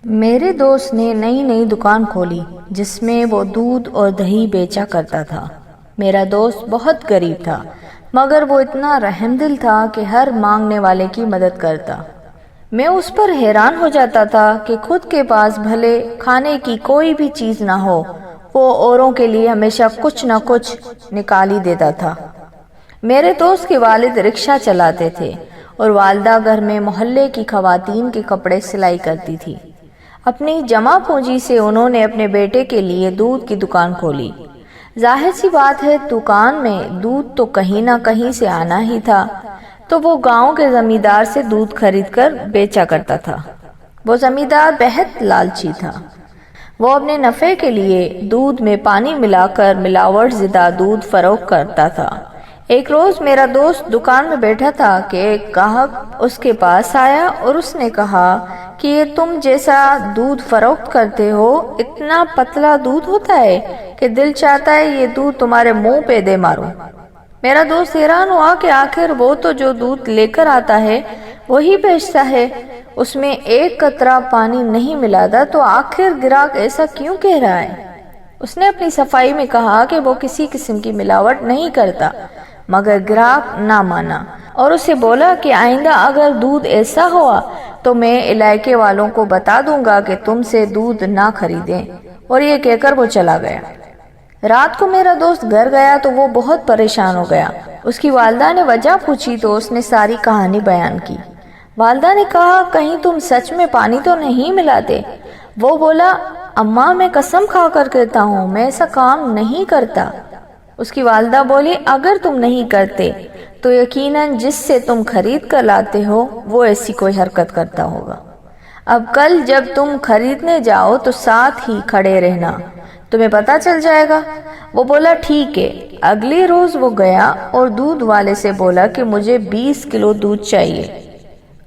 میرے دوست نے نئی نئی دکان کھولی جس میں وہ دودھ اور دہی بیچا کرتا تھا۔ میرا دوست بہت غریب تھا مگر وہ اتنا رحم دل تھا کہ ہر مانگنے والے کی مدد کرتا۔ میں اس پر حیران ہو جاتا تھا کہ خود کے پاس بھلے کھانے کی کوئی بھی چیز نہ ہو، وہ اوروں کے لیے ہمیشہ کچھ نہ کچھ نکال ہی دیتا تھا۔ میرے دوست کے والد رکشہ چلاتے تھے اور والدہ گھر میں محلے کی خواتین کے کپڑے سلائی کرتی تھی۔ اپنی جمع پونجی سے انہوں نے اپنے بیٹے کے لیے دودھ کی دکان کھولی۔ ظاہر سی بات ہے دکان میں دودھ تو کہیں نہ کہیں سے آنا ہی تھا، تو وہ گاؤں کے زمیندار سے دودھ خرید کر بیچا کرتا تھا۔ وہ زمیندار بہت لالچی تھا۔ وہ اپنے نفع کے لیے دودھ میں پانی ملا کر ملاوٹ زدہ دودھ فروخت کرتا تھا۔ ایک روز میرا دوست دکان میں بیٹھا تھا کہ ایک گاہک اس کے پاس آیا اور اس نے کہا کہ یہ تم جیسا دودھ فروخت کرتے ہو، اتنا پتلا دودھ ہوتا ہے کہ دل چاہتا ہے یہ دودھ تمہارے منہ پہ دے ماروں۔ میرا دوست حیران ہوا کہ آخر وہ تو جو دودھ لے کر آتا ہے وہی بیچتا ہے، اس میں ایک قطرہ پانی نہیں ملاتا، تو آخر گراہک ایسا کیوں کہہ رہا ہے؟ اس نے اپنی صفائی میں کہا کہ وہ کسی قسم کی ملاوٹ نہیں کرتا، مگر گراہک نہ مانا اور اسے بولا کہ آئندہ اگر دودھ ایسا ہوا تو میں علاقے والوں کو بتا دوں گا کہ تم سے دودھ نہ خریدیں، اور یہ کہہ کر وہ چلا گیا۔ رات کو میرا دوست گھر گیا تو وہ بہت پریشان ہو گیا۔ اس کی والدہ نے وجہ پوچھی تو اس نے ساری کہانی بیان کی۔ والدہ نے کہا کہیں تم سچ میں پانی تو نہیں ملاتے؟ وہ بولا اماں میں قسم کھا کر کہتا ہوں میں ایسا کام نہیں کرتا۔ اس کی والدہ بولی اگر تم نہیں کرتے تو یقیناً جس سے تم خرید کر لاتے ہو وہ ایسی کوئی حرکت کرتا ہوگا۔ اب کل جب تم خریدنے جاؤ تو ساتھ ہی کھڑے رہنا، تمہیں پتہ چل جائے گا۔ وہ بولا ٹھیک ہے۔ اگلی روز وہ گیا اور دودھ والے سے بولا کہ مجھے 20 کلو دودھ چاہیے۔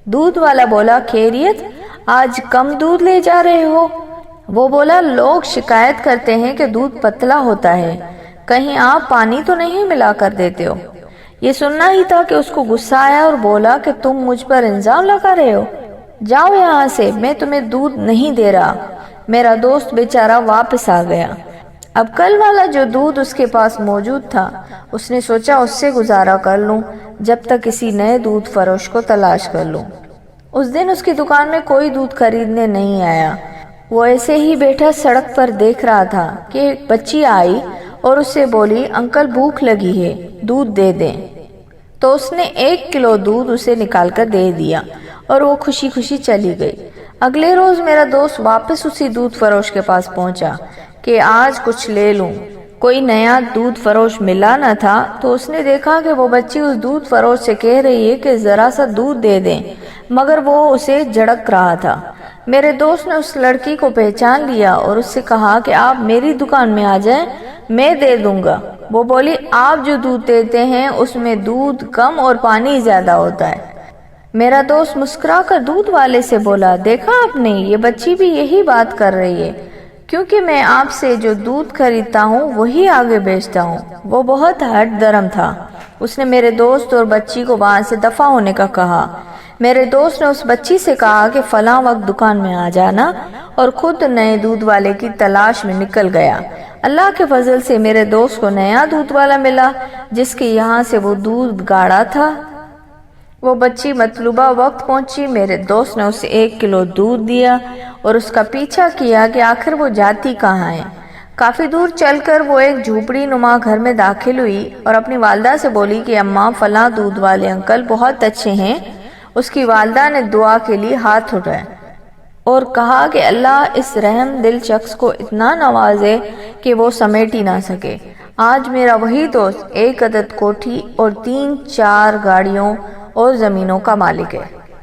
دودھ والا بولا خیریت، آج کم دودھ لے جا رہے ہو؟ وہ بولا لوگ شکایت کرتے ہیں کہ دودھ پتلا ہوتا ہے، کہیں آپ پانی تو نہیں ملا کر دیتے ہو؟ یہ سننا ہی تھا کہ اس کو غصہ آیا اور بولا کہ تم مجھ پر الزام لگا رہے ہو، جاؤ یہاں سے، میں تمہیں دودھ نہیں دے رہا۔ میرا دوست بیچارہ واپس آ گیا۔ اب کل والا جو دودھ اس کے پاس موجود تھا، اس نے سوچا اس سے گزارا کر لوں جب تک کسی نئے دودھ فروش کو تلاش کر لوں۔ اس دن اس کی دکان میں کوئی دودھ خریدنے نہیں آیا۔ وہ ایسے ہی بیٹھا سڑک پر دیکھ رہا تھا کہ ایک بچی آئی اور اس سے بولی انکل بھوک لگی ہے، دودھ دے دیں۔ تو اس نے 1 کلو دودھ اسے نکال کر دے دیا اور وہ خوشی خوشی چلی گئی۔ اگلے روز میرا دوست واپس اسی دودھ فروش کے پاس پہنچا کہ آج کچھ لے لوں۔ کوئی نیا دودھ فروش ملا نہ تھا تو اس نے دیکھا کہ وہ بچی اس دودھ فروش سے کہہ رہی ہے کہ ذرا سا دودھ دے دیں، مگر وہ اسے جھڑک رہا تھا۔ میرے دوست نے اس لڑکی کو پہچان لیا اور اس سے کہا کہ آپ میری دکان میں آ جائیں، میں دے دوں گا۔ وہ بولی آپ جو دودھ دیتے ہیں اس میں دودھ کم اور پانی زیادہ ہوتا ہے۔ میرا دوست مسکرا کر دودھ والے سے بولا دیکھا آپ نے، یہ بچی بھی یہی بات کر رہی ہے، کیونکہ میں آپ سے جو دودھ خریدتا ہوں وہی آگے بیچتا ہوں۔ وہ بہت ہٹ درم تھا۔ اس نے میرے دوست اور بچی کو وہاں سے دفع ہونے کا کہا۔ میرے دوست نے اس بچی سے کہا کہ فلاں وقت دکان میں آ جانا، اور خود نئے دودھ والے کی تلاش میں نکل گیا۔ اللہ کے فضل سے میرے دوست کو نیا دودھ والا ملا جس کے یہاں سے وہ دودھ گاڑا تھا۔ وہ بچی مطلوبہ وقت پہنچی۔ میرے دوست نے اسے 1 کلو دودھ دیا اور اس کا پیچھا کیا کہ آخر وہ جاتی کہاں ہے۔ کافی دور چل کر وہ ایک جھوپڑی نما گھر میں داخل ہوئی اور اپنی والدہ سے بولی کہ اماں فلاں دودھ والے انکل بہت اچھے ہیں۔ اس کی والدہ نے دعا کے لیے ہاتھ اٹھائے اور کہا کہ اللہ اس رحم دل شخص کو اتنا نوازے کہ وہ سمیٹ ہی نہ سکے۔ آج میرا وہی دوست 1 عدد کوٹھی اور 3-4 گاڑیوں اور زمینوں کا مالک ہے۔